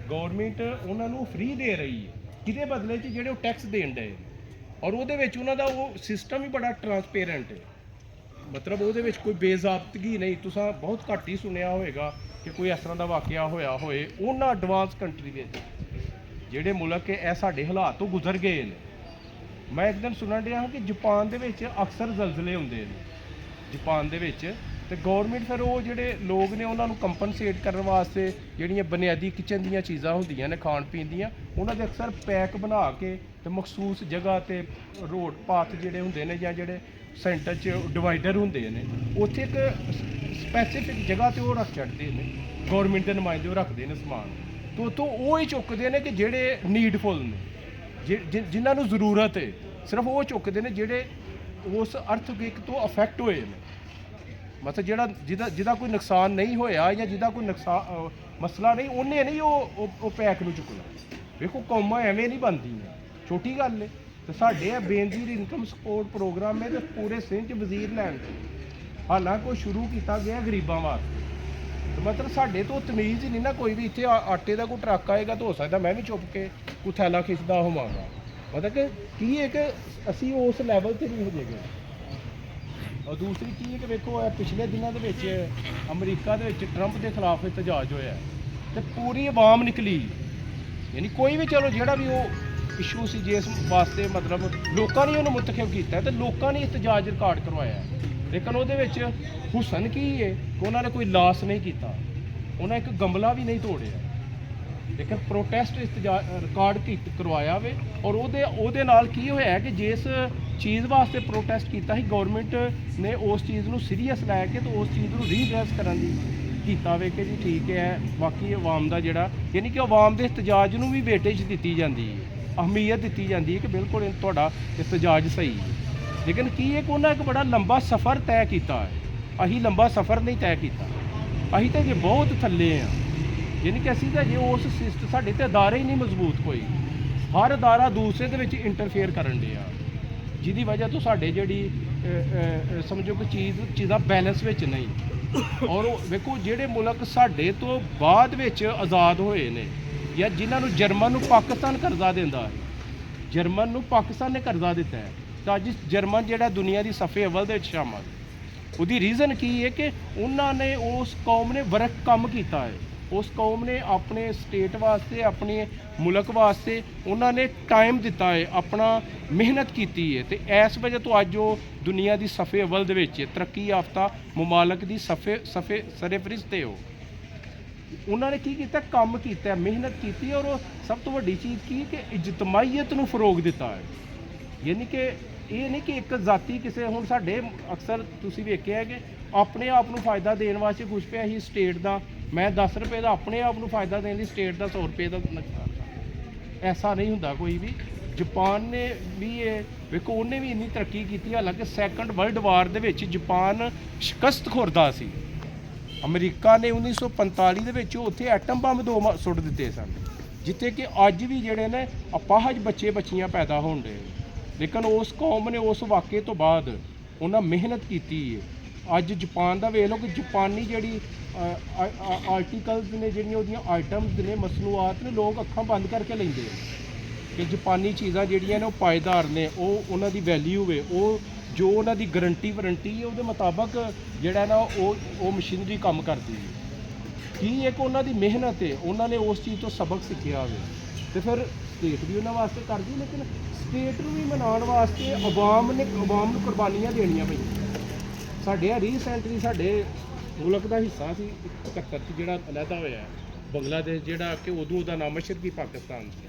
ਗੌਰਮੈਂਟ ਉਹਨਾਂ ਨੂੰ ਫ੍ਰੀ ਦੇ ਰਹੀ ਹੈ, ਜਿਹਦੇ ਬਦਲੇ 'ਚ ਜਿਹੜੇ ਉਹ ਟੈਕਸ ਦੇਣ ਡਏ, ਔਰ ਉਹਦੇ ਵਿੱਚ ਉਹਨਾਂ ਦਾ ਉਹ ਸਿਸਟਮ ਵੀ ਬੜਾ ਟਰਾਂਸਪੇਰੈਂਟ ਹੈ, ਮਤਲਬ ਉਹਦੇ ਵਿੱਚ ਕੋਈ ਬੇਜ਼ਾਬਤਗੀ ਨਹੀਂ। ਤੁਸੀਂ ਬਹੁਤ ਘੱਟ ਹੀ ਸੁਣਿਆ ਹੋਵੇਗਾ ਕਿ ਕੋਈ ਇਸ ਤਰ੍ਹਾਂ ਦਾ ਵਾਕਿਆ ਹੋਇਆ ਹੋਏ ਉਹਨਾਂ ਐਡਵਾਂਸ ਕੰਟਰੀ ਵਿੱਚ, ਜਿਹੜੇ ਮੁਲਕ ਇਹ ਸਾਡੇ ਹਾਲਾਤ ਤੋਂ ਗੁਜ਼ਰ ਗਏ ਨੇ। ਮੈਂ ਇੱਕ ਦਿਨ ਸੁਣਨ ਡਿਆ ਹਾਂ ਕਿ ਜਾਪਾਨ ਦੇ ਵਿੱਚ ਅਕਸਰ ਜ਼ਲਜ਼ਲੇ ਹੁੰਦੇ ਨੇ, ਜਾਪਾਨ ਦੇ ਵਿੱਚ, ਅਤੇ ਗੌਰਮੈਂਟ ਫਿਰ ਉਹ ਜਿਹੜੇ ਲੋਕ ਨੇ ਉਹਨਾਂ ਨੂੰ ਕੰਪਨਸੇਟ ਕਰਨ ਵਾਸਤੇ ਜਿਹੜੀਆਂ ਬੁਨਿਆਦੀ ਕਿਚਨ ਦੀਆਂ ਚੀਜ਼ਾਂ ਹੁੰਦੀਆਂ ਨੇ, ਖਾਣ ਪੀਣ ਦੀਆਂ, ਉਹਨਾਂ ਦੇ ਅਕਸਰ ਪੈਕ ਬਣਾ ਕੇ ਅਤੇ ਮਖਸੂਸ ਜਗ੍ਹਾ 'ਤੇ ਰੋਡ ਪਾਥ ਜਿਹੜੇ ਹੁੰਦੇ ਨੇ, ਜਾਂ ਜਿਹੜੇ ਸੈਂਟਰ 'ਚ ਡਿਵਾਈਡਰ ਹੁੰਦੇ ਨੇ, ਉੱਥੇ ਇੱਕ ਸਪੈਸੀਫਿਕ ਜਗ੍ਹਾ 'ਤੇ ਉਹ ਰੱਖ ਛੱਡਦੇ ਨੇ, ਗੌਰਮੈਂਟ ਦੇ ਨੁਮਾਇੰਦੇ ਉਹ ਰੱਖਦੇ ਨੇ ਸਮਾਨ, ਅਤੇ ਉੱਥੋਂ ਉਹ ਹੀ ਚੁੱਕਦੇ ਨੇ ਕਿ ਜਿਹੜੇ ਨੀਡਫੁੱਲ ਨੇ, ਜਿਨ੍ਹਾਂ ਨੂੰ ਜ਼ਰੂਰਤ ਹੈ, ਸਿਰਫ ਉਹ ਚੁੱਕਦੇ ਨੇ ਜਿਹੜੇ ਉਸ ਅਰਥਕਵਿਕ ਤੋਂ ਅਫੈਕਟ ਹੋਏ ਨੇ। ਮਤਲਬ ਜਿਹਦਾ ਕੋਈ ਨੁਕਸਾਨ ਨਹੀਂ ਹੋਇਆ, ਜਾਂ ਜਿਹਦਾ ਕੋਈ ਮਸਲਾ ਨਹੀਂ, ਉਹਨੇ ਨਹੀਂ ਉਹ ਪੈਕ ਨੂੰ ਚੁੱਕਣਾ। ਵੇਖੋ ਕੌਮਾਂ ਐਵੇਂ ਨਹੀਂ ਬਣਦੀਆਂ, ਛੋਟੀ ਗੱਲ ਹੈ। ਅਤੇ ਸਾਡੇ ਇਹ ਬੇਨਜ਼ੀਰ ਇਨਕਮ ਸਪੋਰਟ ਪ੍ਰੋਗਰਾਮ ਹੈ, ਅਤੇ ਪੂਰੇ ਸਿੰਧ 'ਚ ਵਜ਼ੀਰ ਲੈਣ 'ਚ ਹਾਲਾਂਕਿ ਉਹ ਸ਼ੁਰੂ ਕੀਤਾ ਗਿਆ ਗਰੀਬਾਂ ਵਾਸਤੇ, ਅਤੇ ਮਤਲਬ ਸਾਡੇ ਤੋਂ ਤਮੀਜ਼ ਹੀ ਨਹੀਂ ਨਾ ਕੋਈ ਵੀ। ਇੱਥੇ ਆਟੇ ਦਾ ਕੋਈ ਟਰੱਕ ਆਏਗਾ ਤਾਂ ਹੋ ਸਕਦਾ ਮੈਂ ਵੀ ਚੁੱਪ ਕੇ ਕੋਈ ਥੈਲਾ ਖਿੱਚਦਾ ਹੋਵਾਂਗਾ, ਮਤਲਬ ਕਿ ਕੀ ਹੈ ਕਿ ਅਸੀਂ ਉਸ ਲੈਵਲ 'ਤੇ ਨਹੀਂ ਹੋ ਜਾਏਗਾ। ਔਰ ਦੂਸਰੀ ਕੀ ਹੈ ਕਿ ਵੇਖੋ ਪਿਛਲੇ ਦਿਨਾਂ ਦੇ ਵਿੱਚ ਅਮਰੀਕਾ ਦੇ ਵਿੱਚ ਟਰੰਪ ਦੇ ਖਿਲਾਫ ਇਤਜਾਜ ਹੋਇਆ, ਅਤੇ ਪੂਰੀ ਆਵਾਮ ਨਿਕਲੀ, ਯਾਨੀ ਕੋਈ ਵੀ, ਚਲੋ ਜਿਹੜਾ ਵੀ ਉਹ ਇਸ਼ੂ ਸੀ ਜਿਸ ਵਾਸਤੇ ਮਤਲਬ ਲੋਕਾਂ ਨੇ ਉਹਨੂੰ ਮੁੰਤਖਬ ਕੀਤਾ, ਅਤੇ ਲੋਕਾਂ ਨੇ ਇਤਜਾਜ ਰਿਕਾਰਡ ਕਰਵਾਇਆ। ਲੇਕਿਨ ਉਹਦੇ ਵਿੱਚ ਹੁਸਨ ਕੀ ਹੈ ਕਿ ਉਹਨਾਂ ਨੇ ਕੋਈ ਲਾਸ ਨਹੀਂ ਕੀਤਾ, ਉਹਨਾਂ ਇੱਕ ਗਮਲਾ ਵੀ ਨਹੀਂ ਤੋੜਿਆ, ਲੇਕਿਨ ਪ੍ਰੋਟੈਸਟ ਰਿਕਾਰਡ ਕਰਵਾਇਆ ਵੇ। ਔਰ ਉਹਦੇ ਨਾਲ ਕੀ ਹੋਇਆ ਕਿ ਜਿਸ ਚੀਜ਼ ਵਾਸਤੇ ਪ੍ਰੋਟੈਸਟ ਕੀਤਾ ਸੀ, ਗੌਰਮੈਂਟ ਨੇ ਉਸ ਚੀਜ਼ ਨੂੰ ਸੀਰੀਅਸ ਲੈ ਕੇ ਅਤੇ ਉਸ ਚੀਜ਼ ਨੂੰ ਰੀਡਰੈਸ ਕਰਨ ਦੀ ਕੀਤਾ ਵੇ ਕਿ ਜੀ ਠੀਕ ਹੈ, ਬਾਕੀ ਆਵਾਮ ਦਾ ਜਿਹੜਾ, ਯਾਨੀ ਕਿ ਆਵਾਮ ਦੇ ਇਤਜਾਜ ਨੂੰ ਵੀ ਵੇਟੇਜ ਦਿੱਤੀ ਜਾਂਦੀ ਹੈ, ਅਹਿਮੀਅਤ ਦਿੱਤੀ ਜਾਂਦੀ ਹੈ ਕਿ ਬਿਲਕੁਲ ਤੁਹਾਡਾ ਇਤਜਾਜ ਸਹੀ ਹੈ। ਲੇਕਿਨ ਕੀ ਹੈ ਕਿ ਉਹਨਾਂ ਇੱਕ ਬੜਾ ਲੰਬਾ ਸਫ਼ਰ ਤੈਅ ਕੀਤਾ ਹੈ, ਅਸੀਂ ਲੰਬਾ ਸਫ਼ਰ ਨਹੀਂ ਤੈਅ ਕੀਤਾ, ਅਸੀਂ ਤਾਂ ਜੇ ਬਹੁਤ ਥੱਲੇ ਹਾਂ, ਯਾਨੀ ਕਿ ਅਸੀਂ ਤਾਂ ਜੇ ਉਸ ਸਾਡੇ ਤਾਂ ਅਦਾਰੇ ਹੀ ਨਹੀਂ ਮਜ਼ਬੂਤ, ਕੋਈ ਹਰ ਅਦਾਰਾ ਦੂਸਰੇ ਦੇ ਵਿੱਚ ਇੰਟਰਫੇਅਰ ਕਰਨ ਡਿਆ। ਜਿਹਦੀ ਵਜ੍ਹਾ ਤੋਂ ਸਾਡੇ ਜਿਹੜੀ ਸਮਝੋ ਕਿ ਚੀਜ਼ਾਂ ਬੈਲੈਂਸ ਵਿੱਚ ਨਹੀਂ। ਔਰ ਵੇਖੋ ਜਿਹੜੇ ਮੁਲਕ ਸਾਡੇ ਤੋਂ ਬਾਅਦ ਵਿੱਚ ਆਜ਼ਾਦ ਹੋਏ ਨੇ, ਜਾਂ ਜਿਨ੍ਹਾਂ ਨੂੰ ਜਰਮਨ ਨੂੰ ਪਾਕਿਸਤਾਨ ਕਰਜ਼ਾ ਦਿੰਦਾ ਹੈ, ਜਰਮਨ ਨੂੰ ਪਾਕਿਸਤਾਨ ਨੇ ਕਰਜ਼ਾ ਦਿੱਤਾ ਹੈ, ਤਾਂ ਅੱਜ ਜਰਮਨ ਜਿਹੜਾ ਦੁਨੀਆ ਦੀ ਸਫ਼ੇ ਅਵਲ ਦੇ ਵਿੱਚ ਸ਼ਾਮਲ, ਉਹਦੀ ਰੀਜ਼ਨ ਕੀ ਹੈ ਕਿ ਉਹਨਾਂ ਨੇ ਉਸ ਕੌਮ ਨੇ ਵਰਕ ਕੰਮ ਕੀਤਾ ਹੈ, ਉਸ ਕੌਮ ਨੇ ਆਪਣੇ ਸਟੇਟ ਵਾਸਤੇ, ਆਪਣੇ ਮੁਲਕ ਵਾਸਤੇ ਉਹਨਾਂ ਨੇ ਟਾਈਮ ਦਿੱਤਾ ਹੈ, ਆਪਣਾ ਮਿਹਨਤ ਕੀਤੀ ਹੈ, ਅਤੇ ਇਸ ਵਜ੍ਹਾ ਤੋਂ ਅੱਜ ਉਹ ਦੁਨੀਆ ਦੀ ਸਫ਼ੇ ਅਵਲ ਦੇ ਵਿੱਚ ਤਰੱਕੀ ਯਾਫਤਾ ਮਮਾਲਕ ਦੀ ਸਫ਼ੇ ਸਰਫਰਿਜ਼ 'ਤੇ ਹੋ। ਉਹਨਾਂ ਨੇ ਕੀ ਕੀਤਾ, ਕੰਮ ਕੀਤਾ, ਮਿਹਨਤ ਕੀਤੀ, ਔਰ ਸਭ ਤੋਂ ਵੱਡੀ ਚੀਜ਼ ਕੀ ਕਿ ਇਜਤਮਾਹੀਅਤ ਨੂੰ ਫਰੋਗ ਦਿੱਤਾ ਹੈ। ਯਾਨੀ ਕਿ ਇਹ ਨਹੀਂ ਕਿ ਇੱਕ ਜ਼ਾਤੀ ਕਿਸੇ, ਹੁਣ ਸਾਡੇ ਅਕਸਰ ਤੁਸੀਂ ਵੇਖਿਆ ਕਿ ਆਪਣੇ ਆਪ ਨੂੰ ਫਾਇਦਾ ਦੇਣ ਵਾਸਤੇ ਕੁਛ ਪਿਆ ਹੀ ਸਟੇਟ ਦਾ, ਮੈਂ 10 ਰੁਪਏ ਦਾ ਆਪਣੇ ਆਪ ਨੂੰ ਫਾਇਦਾ ਦੇਣ ਲਈ ਸਟੇਟ ਦਾ 100 ਰੁਪਏ ਦਾ ਨੁਕਸਾਨ। ਐਸਾ ਨਹੀਂ ਹੁੰਦਾ ਕੋਈ ਵੀ। ਜਾਪਾਨ ਨੇ ਵੀ ਇਹ ਵੇਖੋ, ਉਹਨੇ ਵੀ ਇੰਨੀ ਤਰੱਕੀ ਕੀਤੀ, ਹਾਲਾਂਕਿ ਸੈਕੰਡ ਵਰਲਡ ਵਾਰ ਦੇ ਵਿੱਚ ਜਾਪਾਨ ਸ਼ਿਕਸਤ ਖੁਰਦਾ ਸੀ। ਅਮਰੀਕਾ ਨੇ 1945 ਦੇ ਵਿੱਚ ਉੱਥੇ ਐਟਮ ਬੰਬ 2 ਸੁੱਟ ਦਿੱਤੇ ਸਨ, ਜਿੱਥੇ ਕਿ ਅੱਜ ਵੀ ਜਿਹੜੇ ਨੇ ਅਪਾਹਜ ਬੱਚੇ ਬੱਚੀਆਂ ਪੈਦਾ ਹੋਣ ਡੇ। ਲੇਕਿਨ ਉਸ ਕੌਮ ਨੇ ਉਸ ਵਾक़ੇ ਤੋਂ ਬਾਅਦ ਉਹਨਾਂ ਮਿਹਨਤ ਕੀਤੀ ਹੈ। ਅੱਜ ਜਾਪਾਨ ਦਾ ਵੇਖ ਲਓ ਕਿ ਜਾਪਾਨੀ ਜਿਹੜੀ ਆਰਟੀਕਲਸ ਨੇ, ਜਿਹੜੀਆਂ ਉਹਦੀਆਂ ਆਈਟਮਸ ਨੇ, ਮਸਨੂਆਤ ਨੇ, ਲੋਕ ਅੱਖਾਂ ਬੰਦ ਕਰਕੇ ਲੈਂਦੇ ਆ ਕਿ ਜਾਪਾਨੀ ਚੀਜ਼ਾਂ ਜਿਹੜੀਆਂ ਨੇ ਉਹ ਪਾਏਦਾਰ ਨੇ, ਉਹ ਉਹਨਾਂ ਦੀ ਵੈਲਿਊ ਹੈ, ਉਹ ਜੋ ਉਹਨਾਂ ਦੀ ਗਰੰਟੀ ਵਾਰੰਟੀ ਹੈ ਉਹਦੇ ਮੁਤਾਬਕ ਜਿਹੜਾ ਨਾ ਉਹ ਮਸ਼ੀਨਰੀ ਕੰਮ ਕਰਦੀ ਹੈ। ਕੀ ਇੱਕ ਉਹਨਾਂ ਦੀ ਮਿਹਨਤ ਹੈ, ਉਹਨਾਂ ਨੇ ਉਸ ਚੀਜ਼ ਤੋਂ ਸਬਕ ਸਿੱਖਿਆ ਹੋਵੇ, ਅਤੇ ਫਿਰ ਸਟੇਟ ਵੀ ਉਹਨਾਂ ਵਾਸਤੇ ਕਰਦੀ, ਲੇਕਿਨ ਸਟੇਟ ਨੂੰ ਵੀ ਮਨਾਉਣ ਵਾਸਤੇ ਆਵਾਮ ਨੂੰ ਕੁਰਬਾਨੀਆਂ ਦੇਣੀਆਂ ਪਈਆਂ। ਸਾਡੇ ਰੀਸੈਂਟਲੀ ਸਾਡੇ ਮੁਲਕ ਦਾ ਹਿੱਸਾ ਸੀ 71 'ਚ ਜਿਹੜਾ ਅਲੱਗਾ ਹੋਇਆ ਬੰਗਲਾਦੇਸ਼, ਜਿਹੜਾ ਕਿ ਉਦੋਂ ਉਹਦਾ ਨਾਮ ਮਸ਼ਰਕੀ ਪਾਕਿਸਤਾਨ ਸੀ।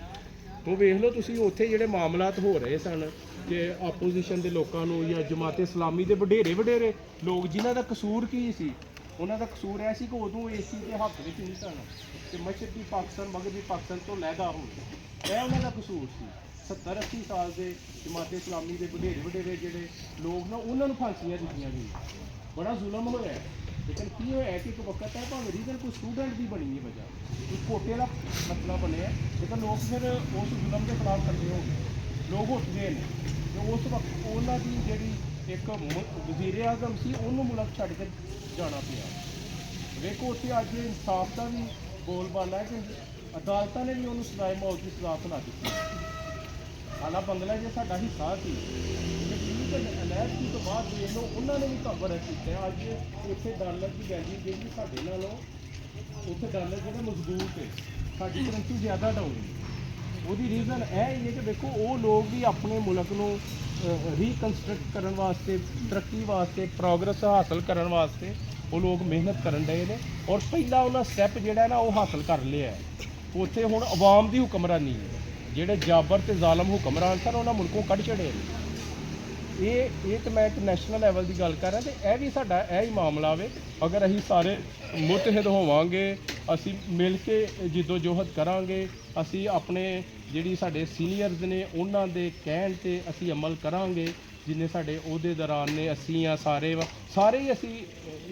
ਉਹ ਵੇਖ ਲਓ ਤੁਸੀਂ, ਉੱਥੇ ਜਿਹੜੇ ਮਾਮਲਾਤ ਹੋ ਰਹੇ ਸਨ ਕਿ ਆਪੋਜੀਸ਼ਨ ਦੇ ਲੋਕਾਂ ਨੂੰ ਜਾਂ ਜਮਾਤ ਇਸਲਾਮੀ ਦੇ ਵਡੇਰੇ ਲੋਕ, ਜਿਨ੍ਹਾਂ ਦਾ ਕਸੂਰ ਕੀ ਸੀ, ਉਹਨਾਂ ਦਾ ਕਸੂਰ ਇਹ ਸੀ ਕਿ ਉਦੋਂ ਏਸੀ ਦੇ ਹੱਥ ਵਿੱਚ ਨਹੀਂ ਸਨ ਕਿ ਮਸ਼ਰਕੀ ਪਾਕਿਸਤਾਨ ਮਗਰਬੀ ਪਾਕਿਸਤਾਨ ਤੋਂ ਲਹਿਦਾ ਹੋਣ, ਇਹ ਉਹਨਾਂ ਦਾ ਕਸੂਰ ਸੀ। 70-80 ਸਾਲ ਦੇ ਜਮਾਤ ਇਸਲਾਮੀ ਦੇ ਵਡੇਰੇ ਜਿਹੜੇ ਲੋਕ ਨਾ, ਉਹਨਾਂ ਨੂੰ ਫਾਂਸੀਆਂ ਦਿੱਤੀਆਂ ਗਈਆਂ, ਬੜਾ ਜ਼ੁਲਮ ਹੋਇਆ। ਲੇਕਿਨ ਕੀ ਹੋਇਆ ਕਿ ਇੱਕ ਵਕਤ ਹੈ, ਭਾਵੇਂ ਰੀਜ਼ਨ ਕੋਈ ਸਟੂਡੈਂਟ ਦੀ ਬਣੀ ਹੈ ਵਜ੍ਹਾ, ਕੋਈ ਕੋਟੇ ਦਾ ਮਸਲਾ ਬਣਿਆ, ਲੇਕਿਨ ਲੋਕ ਫਿਰ ਉਸ ਜ਼ੁਲਮ ਦੇ ਖਿਲਾਫ ਕਰਦੇ ਹੋ ਗਏ, ਲੋਕ ਉੱਠ ਗਏ ਨੇ। ਅਤੇ ਉਸ ਵਕਤ ਉਹਨਾਂ ਦੀ ਜਿਹੜੀ ਇੱਕ ਵਜ਼ੀਰ ਆਜ਼ਮ ਸੀ, ਉਹਨੂੰ ਮੁਲਕ ਛੱਡ ਕੇ ਜਾਣਾ ਪਿਆ। ਵੇਖੋ ਉੱਥੇ ਅੱਜ ਇਨਸਾਫ ਦਾ ਵੀ ਬੋਲਬਾਲਾ ਹੈ ਕਿ ਅਦਾਲਤਾਂ ਨੇ ਵੀ ਉਹਨੂੰ ਸਜ਼ਾਏ ਮੌਤ ਦੀ ਸਜ਼ਾ ਸੁਣਾ ਦਿੱਤੀ। ਹਾਲਾਂ ਬੰਗਲਾਦੇਸ਼ ਸਾਡਾ ਹਿੱਸਾ ਸੀ, ਅਲੈਰਜੀ ਤੋਂ ਬਾਅਦ ਵੇਖ ਲਓ ਉਹਨਾਂ ਨੇ ਵੀ ਕਵਰ ਕੀਤਾ। ਅੱਜ ਉੱਥੇ ਡਾਲਰ ਦੀ ਵੈਲਿਊ ਜਿਹੜੀ ਸਾਡੇ ਨਾਲੋਂ, ਉੱਥੇ ਡਾਲਰ ਜਿਹੜਾ ਮਜ਼ਬੂਤ ਹੈ, ਸਾਡੀ ਕਰੰਸੀ ਜ਼ਿਆਦਾ ਡਾਊਨ ਹੈ। ਉਹਦੀ ਰੀਜ਼ਨ ਇਹ ਹੀ ਹੈ ਕਿ ਦੇਖੋ ਉਹ ਲੋਕ ਵੀ ਆਪਣੇ ਮੁਲਕ ਨੂੰ ਰੀਕਨਸਟਰਕਟ ਕਰਨ ਵਾਸਤੇ, ਤਰੱਕੀ ਵਾਸਤੇ, ਪ੍ਰੋਗਰੈਸ ਹਾਸਲ ਕਰਨ ਵਾਸਤੇ ਉਹ ਲੋਕ ਮਿਹਨਤ ਕਰਨ ਡਏ ਨੇ, ਔਰ ਪਹਿਲਾ ਉਹਨਾਂ ਸਟੈਪ ਜਿਹੜਾ ਨਾ ਉਹ ਹਾਸਲ ਕਰ ਲਿਆ। ਉੱਥੇ ਹੁਣ ਆਵਾਮ ਦੀ ਹੁਕਮਰਾਨੀ ਹੈ, ਜਿਹੜੇ ਜਾਬਰ ਤੇ ਜ਼ਾਲਮ ਹੁਕਮਰਾਨ ਸਨ ਉਹਨਾਂ ਮੁਲਕੋਂ ਕੱਢ ਛੜੇ ਨੇ। ਇਹ ਤਾਂ ਮੈਂ ਇੱਕ ਨੈਸ਼ਨਲ ਲੈਵਲ ਦੀ ਗੱਲ ਕਰ ਰਿਹਾ, ਅਤੇ ਇਹ ਵੀ ਸਾਡਾ ਇਹ ਹੀ ਮਾਮਲਾ ਵੇ। ਅਗਰ ਅਸੀਂ ਸਾਰੇ ਮੁਤਹਿਦ ਹੋਵਾਂਗੇ, ਅਸੀਂ ਮਿਲ ਕੇ ਜਿੱਦੋ ਜੋਹਦ ਕਰਾਂਗੇ, ਅਸੀਂ ਆਪਣੇ ਜਿਹੜੀ ਸਾਡੇ ਸੀਨੀਅਰਸ ਨੇ ਉਹਨਾਂ ਦੇ ਕਹਿਣ 'ਤੇ ਅਸੀਂ ਅਮਲ ਕਰਾਂਗੇ, ਜਿੰਨੇ ਸਾਡੇ ਅਹੁਦੇਦਾਰਾਂ ਨੇ, ਅਸੀਂ ਆ ਸਾਰੇ ਹੀ ਅਸੀਂ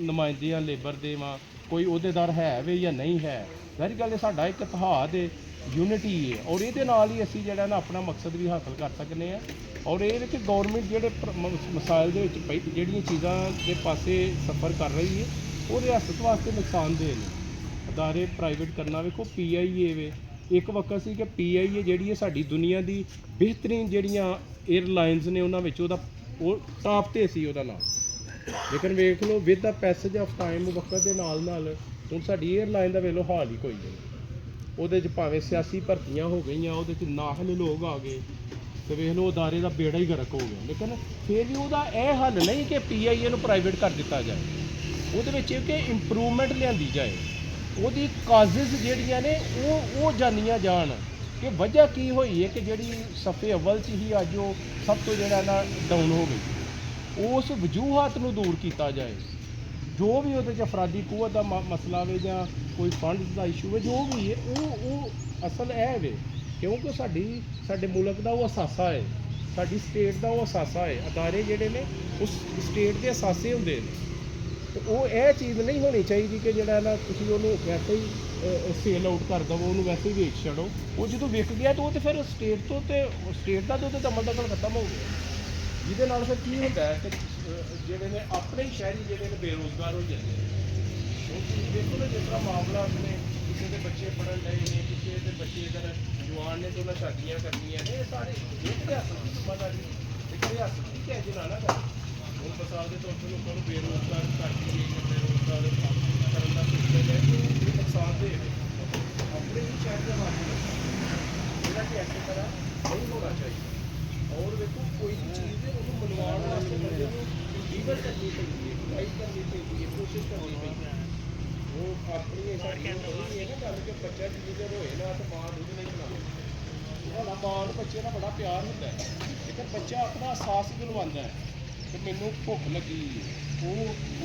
ਨੁਮਾਇੰਦੇ ਹਾਂ ਲੇਬਰ ਦੇ ਵਾਂ, ਕੋਈ ਅਹੁਦੇਦਾਰ ਹੈ ਵੇ ਜਾਂ ਨਹੀਂ ਹੈ, ਜ਼ਾਹਿਰ ਗੱਲ ਹੈ ਸਾਡਾ ਇੱਕ ਇਤਿਹਾਦ ਹੈ, ਯੂਨਿਟੀ ਹੈ, ਔਰ ਇਹਦੇ ਨਾਲ ਹੀ ਅਸੀਂ ਜਿਹੜਾ ਨਾ ਆਪਣਾ ਮਕਸਦ ਵੀ ਹਾਸਲ ਕਰ ਸਕਦੇ ਹਾਂ। ਔਰ ਇਹ ਕਿ ਗੌਰਮੈਂਟ ਜਿਹੜੇ ਮਸਾਇਲ ਦੇ ਵਿੱਚ ਜਿਹੜੀਆਂ ਚੀਜ਼ਾਂ ਦੇ ਪਾਸੇ ਸਫ਼ਰ ਕਰ ਰਹੀ ਹੈ, ਉਹ ਰਿਆਸਤ ਵਾਸਤੇ ਨੁਕਸਾਨਦੇਹ ਨੇ। ਅਦਾਰੇ ਪ੍ਰਾਈਵੇਟ ਕਰਨਾ, ਵੇਖੋ PIA ਵੇ, ਇੱਕ ਵਕਤ ਸੀ ਕਿ PIA ਜਿਹੜੀ ਹੈ ਸਾਡੀ ਦੁਨੀਆ ਦੀ ਬਿਹਤਰੀਨ ਜਿਹੜੀਆਂ ਏਅਰਲਾਈਨਸ ਨੇ ਉਹਨਾਂ ਵਿੱਚ ਉਹ ਟਾਪ 'ਤੇ ਸੀ ਉਹਦਾ ਨਾਮ। ਲੇਕਿਨ ਵੇਖ ਲਓ with the passage of time, ਵਕਤ ਦੇ ਨਾਲ ਨਾਲ ਹੁਣ ਸਾਡੀ ਏਅਰਲਾਈਨ ਦਾ ਵੇਖ ਲਓ ਹਾਲ ਹੀ ਕੋਈ ਨਹੀਂ। ਉਹਦੇ 'ਚ ਭਾਵੇਂ ਸਿਆਸੀ ਭਰਤੀਆਂ ਹੋ ਗਈਆਂ, ਉਹਦੇ 'ਚ ਨਾਹਲ ਲੋਕ ਆ ਗਏ, ਅਤੇ ਵੇਖ ਲਓ ਅਦਾਰੇ ਦਾ ਬੇੜਾ ਹੀ ਗਰਕ ਹੋ ਗਿਆ। ਲੇਕਿਨ ਫਿਰ ਵੀ ਉਹਦਾ ਇਹ ਹੱਲ ਨਹੀਂ ਕਿ PIA ਨੂੰ ਪ੍ਰਾਈਵੇਟ ਕਰ ਦਿੱਤਾ ਜਾਏ, ਉਹਦੇ ਵਿੱਚ ਇਹ ਕਿ ਇੰਪਰੂਵਮੈਂਟ ਲਿਆਂਦੀ ਜਾਏ, ਉਹਦੀ ਕਾਜ਼ਿਜ਼ ਜਿਹੜੀਆਂ ਨੇ ਉਹ ਜਾਣੀਆਂ ਜਾਣ ਕਿ ਵਜ੍ਹਾ ਕੀ ਹੋਈ ਹੈ ਕਿ ਜਿਹੜੀ ਸਫ਼ੇ ਅਵਲ 'ਚ ਹੀ ਅੱਜ ਉਹ ਸਭ ਤੋਂ ਜਿਹੜਾ ਨਾ ਡਾਊਨ ਹੋ ਗਈ। ਉਸ ਵਜੂਹਾਤ ਨੂੰ ਦੂਰ ਕੀਤਾ ਜਾਏ, ਜੋ ਵੀ ਉਹਦੇ 'ਚ ਅਫਰਾਦੀ ਕੂਵਤ ਦਾ ਮਸਲਾ ਵੇ ਜਾਂ ਕੋਈ ਫੰਡਸ ਦਾ ਇਸ਼ੂ ਹੈ, ਜੋ ਵੀ ਹੈ ਉਹ ਅਸਲ ਇਹ ਵੇ, ਕਿਉਂਕਿ ਸਾਡੇ ਮੁਲਕ ਦਾ ਉਹ ਅਸਾਸਾ ਹੈ, ਸਾਡੀ ਸਟੇਟ ਦਾ ਉਹ ਅਸਾਸਾ ਹੈ। ਅਦਾਰੇ ਜਿਹੜੇ ਨੇ ਉਸ ਸਟੇਟ ਦੇ ਅਸਾਸੇ ਹੁੰਦੇ ਨੇ, ਅਤੇ ਉਹ ਇਹ ਚੀਜ਼ ਨਹੀਂ ਹੋਣੀ ਚਾਹੀਦੀ ਕਿ ਜਿਹੜਾ ਨਾ ਤੁਸੀਂ ਉਹਨੂੰ ਵੈਸੇ ਹੀ ਸੇਲ ਆਊਟ ਕਰ ਦੇਵੋ, ਉਹਨੂੰ ਵੈਸੇ ਹੀ ਵੇਚ ਛੱਡੋ। ਉਹ ਜਦੋਂ ਵਿਕ ਗਿਆ ਤਾਂ ਉਹ ਤਾਂ ਫਿਰ ਸਟੇਟ ਦਾ ਤਾਂ ਅਮਲ ਦਾ ਗੱਲ ਖਤਮ ਹੋ ਗਿਆ। ਜਿਹਦੇ ਨਾਲ ਫਿਰ ਕੀ ਹੁੰਦਾ ਹੈ ਕਿ ਜਿਹੜੇ ਨੇ ਆਪਣੇ ਹੀ ਸ਼ਹਿਰੀ ਜਿਹੜੇ ਨੇ ਬੇਰੁਜ਼ਗਾਰ ਹੋ ਜਾਂਦੇ ਨੇ। ਹੁਣ ਤੁਸੀਂ ਦੇਖੋ ਨਾ ਜਿਸ ਤਰ੍ਹਾਂ ਮਾਮਲਾ ਆਪਣੇ ਕਿਸੇ ਦੇ ਬੱਚੇ ਪੜ੍ਹਨ ਡਏ ਨੇ, ਕਿਸੇ ਦੇ ਬੱਚੇ ਇਧਰ ਜਵਾਨ ਨੇ ਤੇ ਉਹਨਾਂ ਸ਼ਾਦੀਆਂ ਕਰਨੀਆਂ ਨੇ, ਇਹ ਸਾਰੇ ਇਹ ਰਿਆਸਤ ਦੀ ਜ਼ਿੰਮੇਵਾਰੀ ਇੱਕ ਰਿਆਸਤ ਦੀ ਕਹਿ ਨਾ ਨਾ ਕਰ। ਹੁਣ ਮਿਸਾਲ ਦੇ ਤੌਰ ਤੇ ਲੋਕਾਂ ਨੂੰ ਬੇਰੁਜ਼ਗਾਰ ਕਰਕੇ ਬੇਰੁਜ਼ਗਾਰ ਕਰਨ ਦਾ ਸਿਸਟਮ ਹੈ ਇਹ ਨੁਕਸਾਨ ਦੇ ਆਪਣੇ ਹੀ ਸ਼ਹਿਰ ਦੇ ਵਾਸਤੇ ਜਿਹੜਾ ਕਿ ਐਸੇ ਤਰ੍ਹਾਂ ਨਹੀਂ ਹੋਣਾ ਚਾਹੀਦਾ। ਔਰ ਵੇਖੋ ਕੋਈ ਵੀ ਚੀਜ਼ ਹੈ ਉਹਨੂੰ ਮਨਵਾਉਣ ਵਾਸਤੇ ਬੰਦੇ ਨੂੰ ਲੀਵਰ ਕਰਨੀ ਪੈਂਦੀ ਹੈ, ਲਾਈਟ ਕਰਨੀ ਪੈਂਦੀ ਹੈ, ਕੋਸ਼ਿਸ਼ ਕਰਨੀ ਪੈਂਦੀ ਹੈ। ਉਹ ਆਪਣੀ ਸਾਡੀ ਨਹੀਂ ਹੈ ਨਾ ਗੱਲ ਕਿ ਬੱਚਾ ਜਿੰਨੀ ਦੇਰ ਹੋਏ ਨਾ ਤਾਂ ਮਾਂ ਦੁੱਧ ਨਹੀਂ ਪਿਲਾਉਂਦੀ। ਸਾਡਾ ਮਾਂ ਨੂੰ ਬੱਚੇ ਨਾਲ ਬੜਾ ਪਿਆਰ ਹੁੰਦਾ ਹੈ, ਲੇਕਿਨ ਬੱਚਾ ਆਪਣਾ ਅਹਿਸਾਸ ਦਿਲਵਾਉਂਦਾ ਹੈ ਕਿ ਮੈਨੂੰ ਭੁੱਖ ਲੱਗੀ ਹੈ। ਉਹ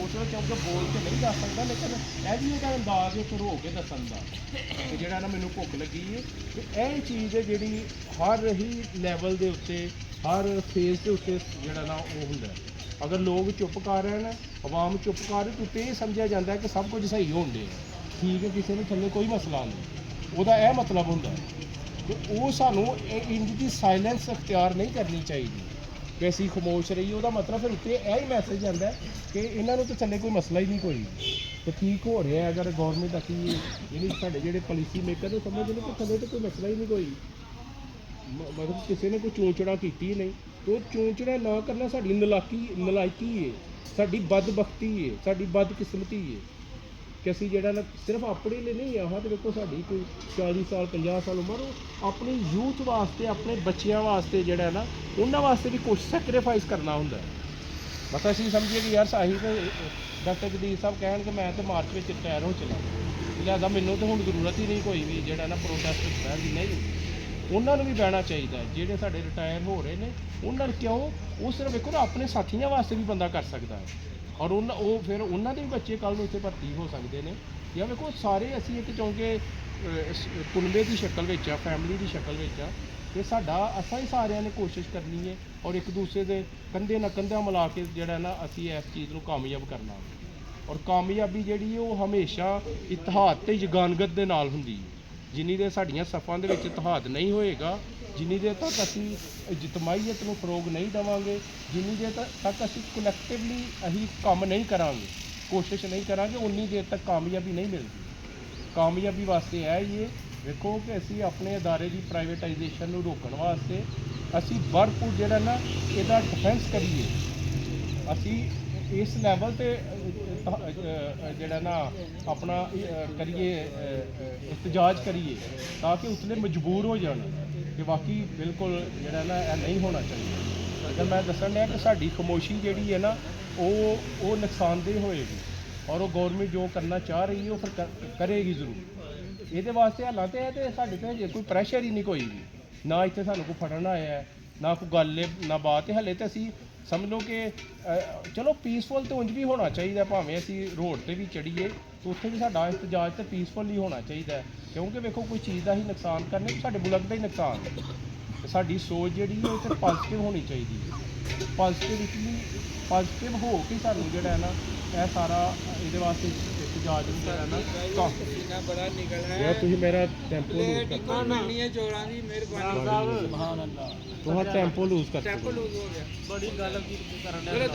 ਉਸ ਵੇਲੇ ਕਿਉਂਕਿ ਬੋਲ ਕੇ ਨਹੀਂ ਦੱਸ ਸਕਦਾ, ਲੇਕਿਨ ਇਹ ਵੀ ਉਹਦਾ ਅੰਦਾਜ਼ ਇੱਕ ਰੋ ਕੇ ਦੱਸਣ ਦਾ ਕਿ ਜਿਹੜਾ ਨਾ ਮੈਨੂੰ ਭੁੱਖ ਲੱਗੀ ਹੈ। ਤੇ ਇਹ ਚੀਜ਼ ਹੈ ਜਿਹੜੀ ਹਰ ਹੀ ਲੈਵਲ ਦੇ ਉੱਤੇ, ਹਰ ਫੇਜ਼ ਦੇ ਉੱਤੇ ਜਿਹੜਾ ਨਾ ਉਹ ਹੁੰਦਾ ਹੈ। ਅਗਰ ਲੋਕ ਚੁੱਪ ਕਰ ਰਹੇ ਨੇ, ਆਵਾਮ ਚੁੱਪ ਕਰ ਰਹੀ, ਤੇ ਇਹ ਸਮਝਿਆ ਜਾਂਦਾ ਕਿ ਸਭ ਕੁਝ ਸਹੀ ਹੋਣ ਦੇ ਠੀਕ ਹੈ, ਕਿਸੇ ਨੂੰ ਥੱਲੇ ਕੋਈ ਮਸਲਾ ਨਹੀਂ, ਉਹਦਾ ਇਹ ਮਤਲਬ ਹੁੰਦਾ ਹੈ। ਤੇ ਉਹ ਸਾਨੂੰ ਇੰਜ ਦੀ ਸਾਇਲੈਂਸ ਅਖਤਿਆਰ ਨਹੀਂ ਕਰਨੀ ਚਾਹੀਦੀ ਕਿ ਅਸੀਂ ਖਾਮੋਸ਼ ਰਹੀਏ। ਉਹਦਾ ਮਤਲਬ ਫਿਰ ਉੱਤੇ ਇਹ ਹੀ ਮੈਸੇਜ ਜਾਂਦਾ ਕਿ ਇਹਨਾਂ ਨੂੰ ਤਾਂ ਥੱਲੇ ਕੋਈ ਮਸਲਾ ਹੀ ਨਹੀਂ ਕੋਈ, ਤੇ ਠੀਕ ਹੋ ਰਿਹਾ। ਅਗਰ ਗੌਰਮੈਂਟ ਅਸੀਂ ਜਿਹੜੀ ਸਾਡੇ ਜਿਹੜੇ ਪਾਲਿਸੀ ਮੇਕਰ ਉਹ ਸਮਝਦੇ ਨੇ ਕਿ ਥੱਲੇ ਤਾਂ ਕੋਈ ਮਸਲਾ ਹੀ ਨਹੀਂ ਕੋਈ, ਮਤਲਬ ਕਿਸੇ ਨੇ ਕੋਈ ਚੋਚੜਾ ਕੀਤੀ ਨਹੀਂ, ਤੇ ਉਹ ਚੋਚੜਾ ਨਾ ਕਰਨਾ ਸਾਡੀ ਨਲਾਇਕੀ ਹੈ, ਸਾਡੀ ਬਦਬਖਤੀ ਹੈ, ਸਾਡੀ ਬਦਕਿਸਮਤੀ ਹੈ ਕਿ ਅਸੀਂ ਜਿਹੜਾ ਨਾ ਸਿਰਫ ਆਪਣੇ ਲਈ ਨਹੀਂ ਆਹ ਤੇ ਵੇਖੋ ਸਾਡੀ ਕੋਈ 40 ਸਾਲ 50 ਸਾਲ ਉਮਰ, ਉਹ ਆਪਣੀ ਯੂਥ ਵਾਸਤੇ, ਆਪਣੇ ਬੱਚਿਆਂ ਵਾਸਤੇ ਜਿਹੜਾ ਨਾ ਉਹਨਾਂ ਵਾਸਤੇ ਵੀ ਕੁਛ ਸੈਕਰੀਫਾਈਸ ਕਰਨਾ ਹੁੰਦਾ ਹੈ। ਮਤਲਬ ਅਸੀਂ ਸਮਝੀਏ ਕਿ ਯਾਰ ਸਾਹੀ ਤੇ ਡਾਕਟਰ ਜਗਦੀਪ ਸਾਹਿਬ ਕਹਿਣ ਕਿ ਮੈਂ ਤਾਂ ਮਾਰਚ ਵਿੱਚ ਰਿਟਾਇਰ ਹੋ ਚਲਾ, ਲਿਹਾਜ਼ਾ ਮੈਨੂੰ ਤਾਂ ਹੁਣ ਜ਼ਰੂਰਤ ਹੀ ਨਹੀਂ ਕੋਈ ਵੀ ਜਿਹੜਾ ਨਾ ਪ੍ਰੋਟੈਸਟ ਹੁੰਦਾ ਵੀ ਨਹੀਂ। ਉਹਨਾਂ ਨੂੰ ਵੀ ਬਹਿਣਾ ਚਾਹੀਦਾ, ਜਿਹੜੇ ਸਾਡੇ ਰਿਟਾਇਰ ਹੋ ਰਹੇ ਨੇ ਉਹਨਾਂ ਨੂੰ ਕਿਉਂ, ਉਹ ਸਿਰਫ ਵੇਖੋ ਨਾ ਆਪਣੇ ਸਾਥੀਆਂ ਵਾਸਤੇ ਵੀ ਬੰਦਾ ਕਰ ਸਕਦਾ ਹੈ, ਔਰ ਉਹ ਫਿਰ ਉਹਨਾਂ ਦੇ ਵੀ ਬੱਚੇ ਕੱਲ੍ਹ ਨੂੰ ਇੱਥੇ ਭਰਤੀ ਹੋ ਸਕਦੇ ਨੇ। ਜਾਂ ਵੇਖੋ ਸਾਰੇ ਅਸੀਂ ਇੱਕ ਚੌਂਕੇ ਕੁਨਬੇ ਦੀ ਸ਼ਕਲ ਵਿੱਚ ਆ, ਫੈਮਿਲੀ ਦੀ ਸ਼ਕਲ ਵਿੱਚ ਆ, ਤੇ ਸਾਡਾ ਅਸਾਂ ਹੀ ਸਾਰਿਆਂ ਨੇ ਕੋਸ਼ਿਸ਼ ਕਰਨੀ ਹੈ ਔਰ ਇੱਕ ਦੂਸਰੇ ਦੇ ਕੰਧੇ ਨਾਲ ਕੰਧਾ ਮਿਲਾ ਕੇ ਜਿਹੜਾ ਨਾ ਅਸੀਂ ਇਸ ਚੀਜ਼ ਨੂੰ ਕਾਮਯਾਬ ਕਰਨਾ। ਔਰ ਕਾਮਯਾਬੀ ਜਿਹੜੀ ਉਹ ਹਮੇਸ਼ਾ ਇਤਿਹਾਦ ਤੇ ਯਗਾਨਗਤ ਦੇ ਨਾਲ ਹੁੰਦੀ ਹੈ। ਜਿੰਨੀ ਦੇ ਸਾਡੀਆਂ ਸਫਾਂ ਦੇ ਵਿੱਚ ਇਤਿਹਾਦ ਨਹੀਂ ਹੋਏਗਾ, ਜਿੰਨੀ ਦੇਰ ਤੱਕ ਅਸੀਂ ਇਜਤਮਾਹੀਅਤ ਨੂੰ ਫਰੋਗ ਨਹੀਂ ਦੇਵਾਂਗੇ, ਜਿੰਨੀ ਦੇਰ ਤੱਕ ਅਸੀਂ ਕਲੈਕਟਿਵਲੀ ਅਸੀਂ ਕੰਮ ਨਹੀਂ ਕਰਾਂਗੇ, ਕੋਸ਼ਿਸ਼ ਨਹੀਂ ਕਰਾਂਗੇ, ਉਨੀ ਦੇਰ ਤੱਕ ਕਾਮਯਾਬੀ ਨਹੀਂ ਮਿਲਦੀ। ਕਾਮਯਾਬੀ ਵਾਸਤੇ ਇਹ ਹੀ ਹੈ ਵੇਖੋ ਕਿ ਅਸੀਂ ਆਪਣੇ ਅਦਾਰੇ ਦੀ ਪ੍ਰਾਈਵੇਟਾਈਜੇਸ਼ਨ ਨੂੰ ਰੋਕਣ ਵਾਸਤੇ ਅਸੀਂ ਭਰਪੂਰ ਜਿਹੜਾ ਨਾ ਇਹਦਾ ਡਿਫੈਂਸ ਕਰੀਏ। ਅਸੀਂ ਇਸ ਲੈਵਲ 'ਤੇ ਜਿਹੜਾ ਨਾ ਆਪਣਾ ਕਰੀਏ, ਇhtਜਾਜ ਕਰੀਏ ਤਾਂ ਕਿ ਉਸਲੇ ਮਜਬੂਰ ਹੋ ਜਾਣ ਕਿ ਵਾਕਈ ਬਿਲਕੁਲ ਜਿਹੜਾ ਨਾ ਇਹ ਨਹੀਂ ਹੋਣਾ ਚਾਹੀਦਾ। ਅਗਰ ਮੈਂ ਦੱਸਣ ਡਿਆ ਕਿ ਸਾਡੀ ਖਾਮੋਸ਼ੀ ਜਿਹੜੀ ਹੈ ਨਾ ਉਹ ਨੁਕਸਾਨਦੇਹ ਹੋਏਗੀ, ਔਰ ਉਹ ਗੌਰਮੈਂਟ ਜੋ ਕਰਨਾ ਚਾਹ ਰਹੀ ਹੈ ਉਹ ਫਿਰ ਕਰੇਗੀ ਜ਼ਰੂਰ। ਇਹਦੇ ਵਾਸਤੇ ਹਾਲਾਂਕਿ ਇਹ ਤੇ ਸਾਡੇ ਤੇ ਹਜੇ ਕੋਈ ਪ੍ਰੈਸ਼ਰ ਹੀ ਨਹੀਂ ਕੋਈ ਵੀ, ਨਾ ਇੱਥੇ ਸਾਨੂੰ ਕੋਈ ਫੜਨ ਆਇਆ, ਨਾ ਕੋਈ ਗੱਲ ਨਾ ਬਾਤ ਹੈ। ਹਲੇ ਤਾਂ ਅਸੀਂ ਸਮਝ ਲਓ ਕਿ ਚਲੋ ਪੀਸਫੁਲ ਤਾਂ ਉਂਝ ਵੀ ਹੋਣਾ ਚਾਹੀਦਾ, ਭਾਵੇਂ ਅਸੀਂ ਰੋਡ 'ਤੇ ਵੀ ਚੜੀਏ ਤਾਂ ਉੱਥੇ ਵੀ ਸਾਡਾ ਇhtਜਾਜ ਤਾਂ ਪੀਸਫੁਲ ਹੀ ਹੋਣਾ ਚਾਹੀਦਾ ਹੈ। ਕਿਉਂਕਿ ਵੇਖੋ ਕੋਈ ਚੀਜ਼ ਦਾ ਹੀ ਨੁਕਸਾਨ ਕਰਨੇ, ਸਾਡੇ ਮੁਲਕ ਦਾ ਹੀ ਨੁਕਸਾਨ ਹੈ। ਸਾਡੀ ਸੋਚ ਜਿਹੜੀ ਹੈ ਉਹ ਤੇ ਪੋਜ਼ੀਟਿਵ ਹੋਣੀ ਚਾਹੀਦੀ ਹੈ। ਪੋਜ਼ੀਟਿਵ ਹੋ ਕੇ ਸਾਨੂੰ ਜਿਹੜਾ ਹੈ ਨਾ ਇਹ ਸਾਰਾ ਇਹਦੇ ਵਾਸਤੇ ਇhtਜਾਜ ਨੂੰ ਜਿਹੜਾ ਨਾ ਬੜਾ ਨਿਕਲ ਰਿਹਾ ਯਾਰ ਤੁਸੀਂ ਮੇਰਾ ਟੈਂਪੋ ਲੂਜ਼ ਟਿਕਣ ਮਿਲਣੀ ਹੈ ਚੋਰਾਂ ਦੀ ਮਿਹਰਬਾਨੀ। ਸੁਭਾਨ ਅੱਲਾਹ, ਤੁਹਾਡਾ ਟੈਂਪੋ ਲੂਜ਼ ਕਰ ਟੈਂਪੋ ਲੂਜ਼ ਹੋ ਗਿਆ, ਬੜੀ ਗੱਲ ਕੀ ਕਰਨ